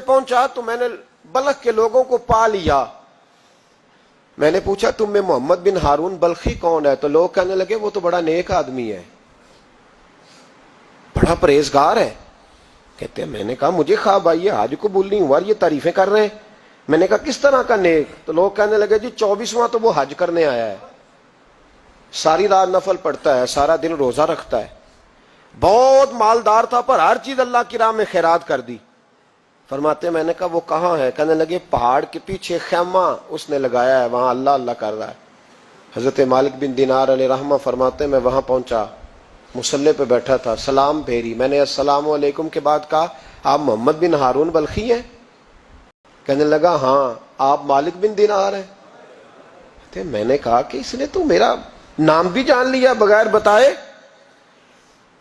پہنچا تو میں نے بلخ کے لوگوں کو پا لیا. میں نے پوچھا تم میں محمد بن ہارون بلخی کون ہے؟ تو لوگ کہنے لگے وہ تو بڑا نیک آدمی ہے, بڑا پرہیزگار ہے. کہتے ہیں میں نے کہا مجھے خواب آئی ہے, حج قبول نہیں ہوا, یہ تعریفیں کر رہے ہیں. میں نے کہا کس طرح کا نیک؟ تو لوگ کہنے لگے جی 24واں تو وہ حج کرنے آیا ہے, ساری رات نفل پڑھتا ہے, سارا دن روزہ رکھتا ہے, بہت مالدار تھا پر ہر چیز اللہ کی راہ میں خیرات کر دی. فرماتے ہیں میں نے کہا وہ کہاں ہے؟ کہنے لگے پہاڑ کے پیچھے خیمہ اس نے لگایا ہے, وہاں اللہ اللہ کر رہا ہے. حضرت مالک بن دینار علیہ رحمہ فرماتے ہیں میں وہاں پہنچا, مصلی پہ بیٹھا تھا, سلام پھیری, میں نے السلام علیکم کے بعد کہا آپ محمد بن ہارون بلخی ہیں؟ کہنے لگا ہاں. آپ مالک بن دینار ہیں؟ میں نے کہا کہ اس نے تو میرا نام بھی جان لیا بغیر بتائے.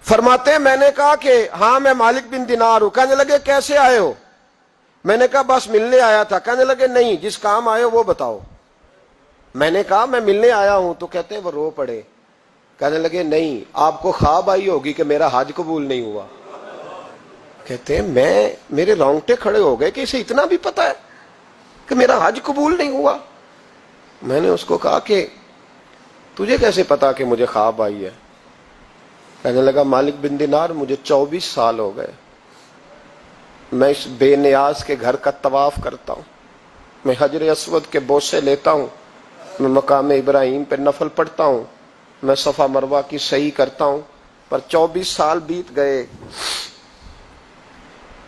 فرماتے ہیں میں نے کہا کہ ہاں میں مالک بن دینار ہوں. کہنے لگے کیسے آئے ہو؟ میں نے کہا بس ملنے آیا تھا. کہنے لگے نہیں, جس کام آئے ہو وہ بتاؤ. میں نے کہا میں ملنے آیا ہوں. تو کہتے ہیں وہ رو پڑے. کہنے لگے نہیں, آپ کو خواب آئی ہوگی کہ میرا حج قبول نہیں ہوا. کہتے ہیں میرے رونگٹے کھڑے ہو گئے کہ اسے اتنا بھی پتا ہے کہ میرا حج قبول نہیں ہوا. میں نے اس کو کہا کہ تجھے کیسے پتا کہ مجھے خواب آئی ہے؟ کہنے لگا مالک بن دینار مجھے 24 سال ہو گئے, میں اس بے نیاز کے گھر کا طواف کرتا ہوں, میں حجر اسود کے بوسے لیتا ہوں, میں مقام ابراہیم پہ نفل پڑھتا ہوں, میں صفا مروہ کی سعی کرتا ہوں, پر 24 سال بیت گئے.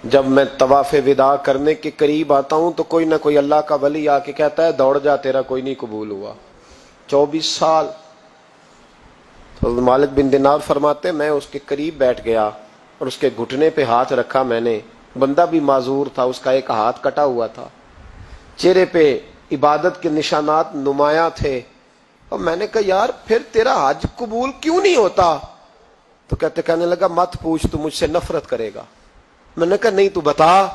جب میں طواف وداع کرنے کے قریب آتا ہوں تو کوئی نہ کوئی اللہ کا ولی آ کے کہتا ہے دوڑ جا تیرا کوئی نہیں قبول ہوا. 24 سال. تو مالک بن دینار فرماتے میں اس کے قریب بیٹھ گیا اور اس کے گھٹنے پہ ہاتھ رکھا. میں نے, بندہ بھی معذور تھا, اس کا ایک ہاتھ کٹا ہوا تھا, چہرے پہ عبادت کے نشانات نمایاں تھے. اور میں نے کہا یار پھر تیرا حج قبول کیوں نہیں ہوتا؟ تو کہنے لگا مت پوچھ, تو مجھ سے نفرت کرے گا. میں نے کہا نہیں تو بتا.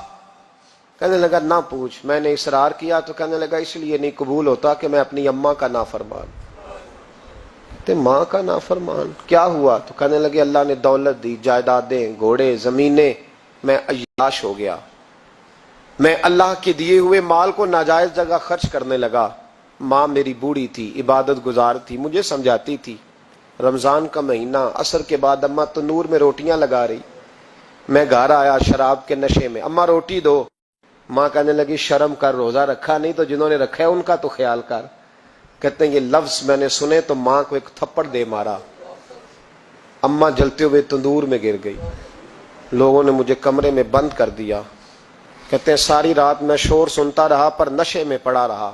کہنے لگا نہ پوچھ. میں نے اصرار کیا تو کہنے لگا اس لیے نہیں قبول ہوتا کہ میں اپنی اماں کا نافرمان. کہتے ماں کا نافرمان کیا ہوا؟ تو کہنے لگے اللہ نے دولت دی, جائیدادیں, گھوڑے, زمینیں, میں عیاش ہو گیا. میں اللہ کے دیے ہوئے مال کو ناجائز جگہ خرچ کرنے لگا. ماں میری بوڑھی تھی, عبادت گزار تھی, مجھے سمجھاتی تھی. رمضان کا مہینہ, عصر کے بعد اماں تنور میں روٹیاں لگا رہی, میں گھر آیا شراب کے نشے میں, اماں روٹی دو. ماں کہنے لگی شرم کر, روزہ رکھا نہیں تو جنہوں نے رکھا ہے ان کا تو خیال کر. کہتے ہیں یہ لفظ میں نے سنے تو ماں کو ایک تھپڑ دے مارا. اماں جلتے ہوئے تندور میں گر گئی. لوگوں نے مجھے کمرے میں بند کر دیا. کہتے ہیں ساری رات میں شور سنتا رہا پر نشے میں پڑا رہا.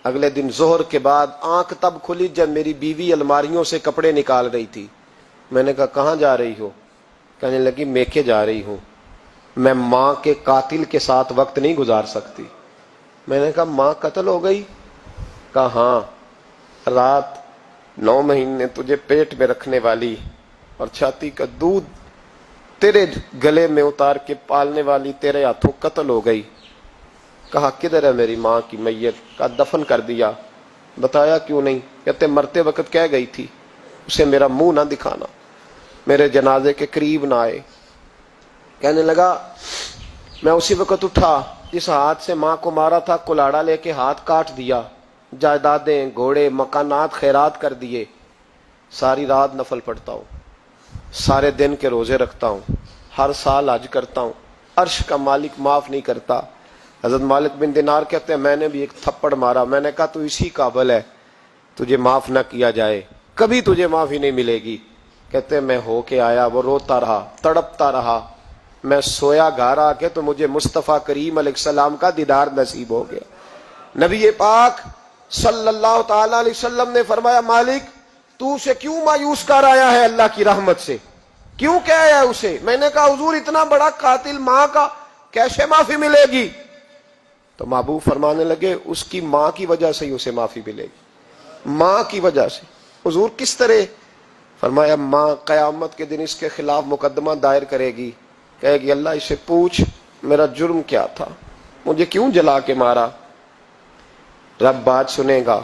اگلے دن ظہر کے بعد آنکھ تب کھلی جب میری بیوی الماریوں سے کپڑے نکال رہی تھی. میں نے کہا کہاں جا رہی ہو؟ کہنے لگی میکے جا رہی ہوں, میں ماں کے قاتل کے ساتھ وقت نہیں گزار سکتی. میں نے کہا ماں قتل ہو گئی؟ کہا ہاں, رات 9 مہینے تجھے پیٹ میں رکھنے والی اور چھاتی کا دودھ تیرے گلے میں اتار کے پالنے والی تیرے ہاتھوں قتل ہو گئی. کہا کدھر ہے میری ماں کی میت؟ کہا دفن کر دیا. بتایا کیوں نہیں؟ کہتے مرتے وقت کہہ گئی تھی اسے میرا منہ نہ دکھانا, میرے جنازے کے قریب نہ آئے. کہنے لگا میں اسی وقت اٹھا جس ہاتھ سے ماں کو مارا تھا, کلاڑا لے کے ہاتھ کاٹ دیا, جائیدادیں, گھوڑے, مکانات خیرات کر دیے. ساری رات نفل پڑھتا ہوں, سارے دن کے روزے رکھتا ہوں, ہر سال حج کرتا ہوں, عرش کا مالک معاف نہیں کرتا. حضرت مالک بن دینار کہتے ہیں میں نے بھی ایک تھپڑ مارا. میں نے کہا تو اسی قابل ہے تجھے معاف نہ کیا جائے, کبھی تجھے معافی نہیں ملے گی. کہتے ہیں میں ہو کے آیا, وہ روتا رہا, تڑپتا رہا. میں سویا گھر آ کے تو مجھے مصطفیٰ کریم علیہ السلام کا دیدار نصیب ہو گیا. نبی پاک صلی اللہ تعالی علیہ وسلم نے فرمایا مالک تو اسے کیوں مایوس کر آیا ہے اللہ کی رحمت سے, کیوں کہہ آیا اسے؟ میں نے کہا حضور اتنا بڑا قاتل ماں کا کیسے معافی ملے گی؟ تو محبوب فرمانے لگے اس کی ماں کی وجہ سے ہی اسے معافی ملے گی, ماں کی وجہ سے. حضور کس طرح؟ فرمایا ماں قیامت کے دن اس کے خلاف مقدمہ دائر کرے گی, کہے گی اللہ اسے پوچھ میرا جرم کیا تھا, مجھے کیوں جلا کے مارا؟ رب بات سنے گا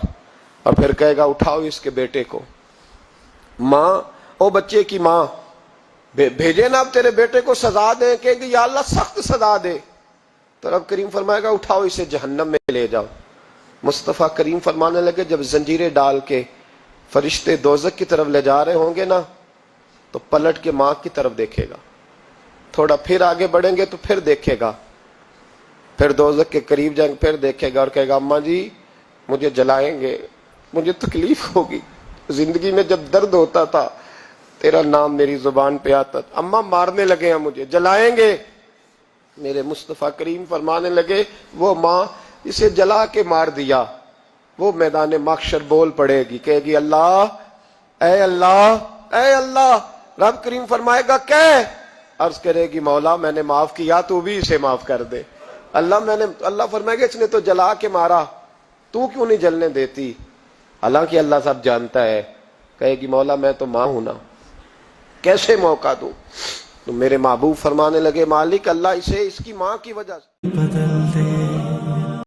اور پھر کہے گا اٹھاؤ اس کے بیٹے کو. ماں او بچے کی ماں بھیجے نا اب تیرے بیٹے کو سزا دے, کہے گی یا اللہ سخت سزا دے. تو رب کریم فرمائے گا اٹھاؤ اسے جہنم میں لے جاؤ. مصطفیٰ کریم فرمانے لگے جب زنجیریں ڈال کے فرشتے دوزخ کی طرف لے جا رہے ہوں گے نا تو پلٹ کے ماں کی طرف دیکھے گا, تھوڑا پھر آگے بڑھیں گے تو پھر دیکھے گا, پھر دوزخ کے قریب جائیں گے پھر دیکھے گا اور کہے گا اماں جی مجھے جلائیں گے, مجھے تکلیف ہوگی, زندگی میں جب درد ہوتا تھا تیرا نام میری زبان پہ آتا تھا, اماں مارنے لگے ہیں مجھے جلائیں گے. میرے مصطفیٰ کریم فرمانے لگے وہ ماں اسے جلا کے مار دیا, وہ میدان محشر بول پڑے گی, کہے گی اللہ اے اللہ اے اللہ. رب کریم فرمائے گا کہ عرض کرے گی مولا میں نے معاف کیا تو بھی اسے معاف کر دے. اللہ فرمائے گا اس نے تو جلا کے مارا تو کیوں نہیں جلنے دیتی, حالانکہ اللہ سب جانتا ہے. کہے گی مولا میں تو ماں ہوں نا, کیسے موقع دوں؟ تو میرے محبوب فرمانے لگے مالک اللہ اسے اس کی ماں کی وجہ سے بدل دے.